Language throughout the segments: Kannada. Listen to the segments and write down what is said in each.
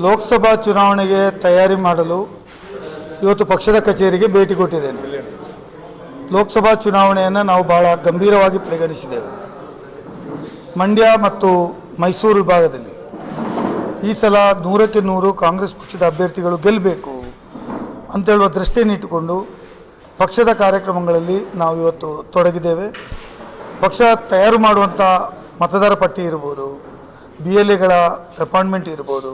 ಲೋಕಸಭಾ ಚುನಾವಣೆಗೆ ತಯಾರಿ ಮಾಡಲು ಇವತ್ತು ಪಕ್ಷದ ಕಚೇರಿಗೆ ಭೇಟಿ ಕೊಟ್ಟಿದ್ದೇನೆ. ಲೋಕಸಭಾ ಚುನಾವಣೆಯನ್ನು ನಾವು ಬಹಳ ಗಂಭೀರವಾಗಿ ಪರಿಗಣಿಸಿದ್ದೇವೆ. ಮಂಡ್ಯ ಮತ್ತು ಮೈಸೂರು ವಿಭಾಗದಲ್ಲಿ ಈ ಸಲ 100ಕ್ಕೆ 100 ಕಾಂಗ್ರೆಸ್ ಪಕ್ಷದ ಅಭ್ಯರ್ಥಿಗಳು ಗೆಲ್ಲಬೇಕು ಅಂತೇಳುವ ದೃಷ್ಟಿಯನ್ನು ಇಟ್ಟುಕೊಂಡು ಪಕ್ಷದ ಕಾರ್ಯಕ್ರಮಗಳಲ್ಲಿ ನಾವು ಇವತ್ತು ತೊಡಗಿದ್ದೇವೆ. ಪಕ್ಷ ತಯಾರು ಮಾಡುವಂಥ ಮತದಾರ ಪಟ್ಟಿ ಇರ್ಬೋದು, BLAಗಳ ಅಪಾಯಿಂಟ್ಮೆಂಟ್ ಇರ್ಬೋದು,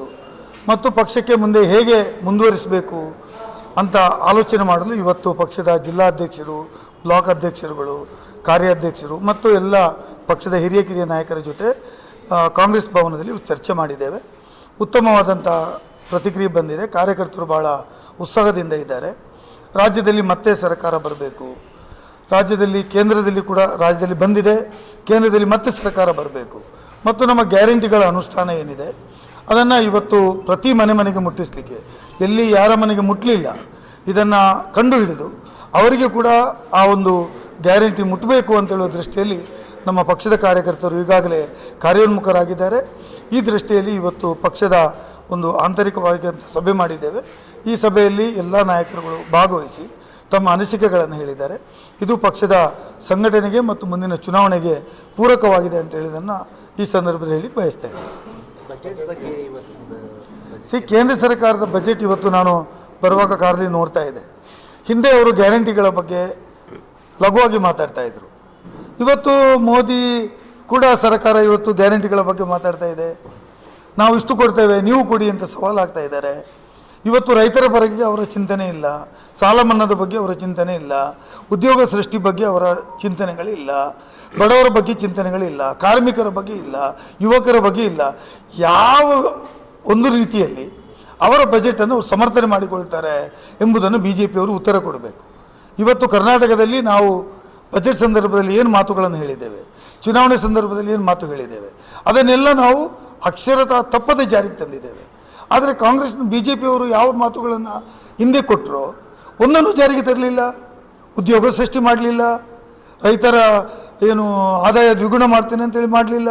ಮತ್ತು ಪಕ್ಷಕ್ಕೆ ಮುಂದೆ ಹೇಗೆ ಮುಂದುವರಿಸಬೇಕು ಅಂತ ಆಲೋಚನೆ ಮಾಡಲು ಇವತ್ತು ಪಕ್ಷದ ಜಿಲ್ಲಾಧ್ಯಕ್ಷರು, ಬ್ಲಾಕ್ ಅಧ್ಯಕ್ಷರುಗಳು, ಕಾರ್ಯಾಧ್ಯಕ್ಷರು ಮತ್ತು ಎಲ್ಲ ಪಕ್ಷದ ಹಿರಿಯ ನಾಯಕರ ಜೊತೆ ಕಾಂಗ್ರೆಸ್ ಭವನದಲ್ಲಿ ಚರ್ಚೆ ಮಾಡಿದ್ದೇವೆ. ಉತ್ತಮವಾದಂಥ ಪ್ರತಿಕ್ರಿಯೆ ಬಂದಿದೆ. ಕಾರ್ಯಕರ್ತರು ಭಾಳ ಉತ್ಸಾಹದಿಂದ ಇದ್ದಾರೆ. ರಾಜ್ಯದಲ್ಲಿ ಮತ್ತೆ ಸರ್ಕಾರ ಬರಬೇಕು, ರಾಜ್ಯದಲ್ಲಿ ಕೇಂದ್ರದಲ್ಲಿ ಕೂಡ ರಾಜ್ಯದಲ್ಲಿ ಬಂದಿದೆ, ಕೇಂದ್ರದಲ್ಲಿ ಮತ್ತೆ ಸರ್ಕಾರ ಬರಬೇಕು ಮತ್ತು ನಮ್ಮ ಗ್ಯಾರಂಟಿಗಳ ಅನುಷ್ಠಾನ ಏನಿದೆ ಅದನ್ನು ಇವತ್ತು ಪ್ರತಿ ಮನೆಗೆ ಮುಟ್ಟಿಸಲಿಕ್ಕೆ, ಎಲ್ಲಿ ಯಾರ ಮನೆಗೆ ಮುಟ್ಟಲಿಲ್ಲ ಇದನ್ನು ಕಂಡುಹಿಡಿದು ಅವರಿಗೆ ಕೂಡ ಆ ಒಂದು ಗ್ಯಾರಂಟಿ ಮುಟ್ಟಬೇಕು ಅಂತೇಳುವ ದೃಷ್ಟಿಯಲ್ಲಿ ನಮ್ಮ ಪಕ್ಷದ ಕಾರ್ಯಕರ್ತರು ಈಗಾಗಲೇ ಕಾರ್ಯೋನ್ಮುಖರಾಗಿದ್ದಾರೆ. ಈ ದೃಷ್ಟಿಯಲ್ಲಿ ಇವತ್ತು ಪಕ್ಷದ ಒಂದು ಆಂತರಿಕವಾಗಿ ಸಭೆ ಮಾಡಿದ್ದೇವೆ. ಈ ಸಭೆಯಲ್ಲಿ ಎಲ್ಲ ನಾಯಕರುಗಳು ಭಾಗವಹಿಸಿ ತಮ್ಮ ಅನಿಸಿಕೆಗಳನ್ನು ಹೇಳಿದ್ದಾರೆ. ಇದು ಪಕ್ಷದ ಸಂಘಟನೆಗೆ ಮತ್ತು ಮುಂದಿನ ಚುನಾವಣೆಗೆ ಪೂರಕವಾಗಿದೆ ಅಂತ ಹೇಳಿದ್ದನ್ನು ಈ ಸಂದರ್ಭದಲ್ಲಿ ಹೇಳಿ ಬಯಸ್ತೇನೆ. ಕೇಂದ್ರ ಸರ್ಕಾರದ ಬಜೆಟ್ ಇವತ್ತು ನಾನು ಬರುವಾಗ ಕಾರಲ್ಲಿ ನೋಡ್ತಾ ಇದ್ದೆ. ಹಿಂದೆ ಅವರು ಗ್ಯಾರಂಟಿಗಳ ಬಗ್ಗೆ ಲಘುವಾಗಿ ಮಾತಾಡ್ತಾ ಇದ್ರು. ಇವತ್ತು ಮೋದಿ ಕೂಡ ಸರ್ಕಾರ ಇವತ್ತು ಗ್ಯಾರಂಟಿಗಳ ಬಗ್ಗೆ ಮಾತಾಡ್ತಾ ಇದೆ. ನಾವು ಇಷ್ಟು ಕೊಡ್ತೇವೆ, ನೀವು ಕೊಡಿ ಅಂತ ಸವಾಲಾಗ್ತಾ ಇದ್ದಾರೆ. ಇವತ್ತು ರೈತರ ಬಗ್ಗೆ ಅವರ ಚಿಂತನೆ ಇಲ್ಲ, ಸಾಲ ಮನ್ನಾದ ಬಗ್ಗೆ ಅವರ ಚಿಂತನೆ ಇಲ್ಲ, ಉದ್ಯೋಗ ಸೃಷ್ಟಿ ಬಗ್ಗೆ ಅವರ ಚಿಂತನೆಗಳಿಲ್ಲ, ಬಡವರ ಬಗ್ಗೆ ಚಿಂತನೆಗಳಿಲ್ಲ, ಕಾರ್ಮಿಕರ ಬಗ್ಗೆ ಇಲ್ಲ, ಯುವಕರ ಬಗ್ಗೆ ಇಲ್ಲ. ಯಾವ ಒಂದು ರೀತಿಯಲ್ಲಿ ಅವರ ಬಜೆಟನ್ನು ಅವರು ಸಮರ್ಥನೆ ಮಾಡಿಕೊಳ್ತಾರೆ ಎಂಬುದನ್ನು BJP ಅವರು ಉತ್ತರ ಕೊಡಬೇಕು. ಇವತ್ತು ಕರ್ನಾಟಕದಲ್ಲಿ ನಾವು ಬಜೆಟ್ ಸಂದರ್ಭದಲ್ಲಿ ಏನು ಮಾತುಗಳನ್ನು ಹೇಳಿದ್ದೇವೆ, ಚುನಾವಣೆ ಸಂದರ್ಭದಲ್ಲಿ ಏನು ಮಾತು ಹೇಳಿದ್ದೇವೆ, ಅದನ್ನೆಲ್ಲ ನಾವು ಅಕ್ಷರತಃ ತಪ್ಪದೆ ಜಾರಿಗೆ ತಂದಿದ್ದೇವೆ. ಆದರೆ ಕಾಂಗ್ರೆಸ್ನ BJP ಅವರು ಯಾವ ಮಾತುಗಳನ್ನು ಹಿಂದೆ ಕೊಟ್ಟರೋ ಒಂದನ್ನು ಜಾರಿಗೆ ತರಲಿಲ್ಲ. ಉದ್ಯೋಗ ಸೃಷ್ಟಿ ಮಾಡಲಿಲ್ಲ, ರೈತರ ಏನು ಆದಾಯ ದ್ವಿಗುಣ ಮಾಡ್ತೇನೆ ಅಂತೇಳಿ ಮಾಡಲಿಲ್ಲ,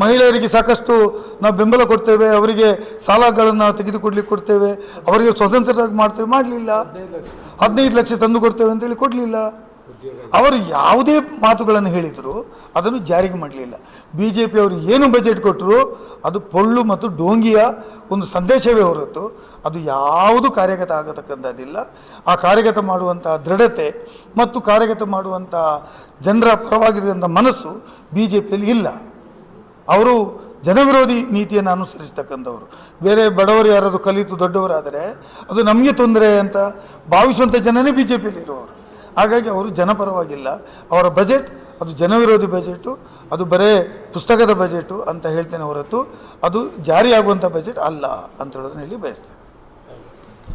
ಮಹಿಳೆಯರಿಗೆ ಸಾಕಷ್ಟು ನಾವು ಬೆಂಬಲ ಕೊಡ್ತೇವೆ, ಅವರಿಗೆ ಸಾಲಗಳನ್ನು ತೆಗೆದುಕೊಡ್ಲಿಕ್ಕೆ ಕೊಡ್ತೇವೆ, ಅವರಿಗೆ ಸ್ವತಂತ್ರರಾಗಿ ಮಾಡ್ತೇವೆ ಮಾಡಲಿಲ್ಲ, 15 ಲಕ್ಷ ತಂದು ಕೊಡ್ತೇವೆ ಅಂತೇಳಿ ಕೊಡಲಿಲ್ಲ. ಅವರು ಯಾವುದೇ ಮಾತುಗಳನ್ನು ಹೇಳಿದರು ಅದನ್ನು ಜಾರಿಗೆ ಮಾಡಲಿಲ್ಲ. BJP ಅವರು ಏನು ಬಜೆಟ್ ಕೊಟ್ಟರು ಅದು ಪೊಳ್ಳು ಮತ್ತು ಡೋಂಗಿಯ ಒಂದು ಸಂದೇಶವೇ ಹೊರತು ಅದು ಯಾವುದು ಕಾರ್ಯಗತ ಆಗತಕ್ಕಂಥದ್ದಿಲ್ಲ. ಆ ಕಾರ್ಯಗತ ಮಾಡುವಂಥ ದೃಢತೆ ಮತ್ತು ಕಾರ್ಯಗತ ಮಾಡುವಂಥ ಜನರ ಪರವಾಗಿರುವಂಥ ಮನಸ್ಸು BJPಯಲ್ಲಿ ಇಲ್ಲ. ಅವರು ಜನವಿರೋಧಿ ನೀತಿಯನ್ನು ಅನುಸರಿಸ್ತಕ್ಕಂಥವ್ರು. ಬೇರೆ ಬಡವರು ಯಾರಾದರೂ ಕಲಿತು ದೊಡ್ಡವರಾದರೆ ಅದು ನಮಗೆ ತೊಂದರೆ ಅಂತ ಭಾವಿಸುವಂಥ ಜನನೇ BJPಯಲ್ಲಿ ಇರೋರು. ಹಾಗಾಗಿ ಅವರು ಜನಪರವಾಗಿಲ್ಲ. ಅವರ ಬಜೆಟ್ ಅದು ಜನವಿರೋಧಿ ಬಜೆಟು, ಅದು ಬರೇ ಪುಸ್ತಕದ ಬಜೆಟು ಅಂತ ಹೇಳ್ತೇನೆ ಹೊರತು ಅದು ಜಾರಿಯಾಗುವಂಥ ಬಜೆಟ್ ಅಲ್ಲ ಅಂತ ಹೇಳೋದನ್ನ ಹೇಳಿ ಬಯಸ್ತೇನೆ.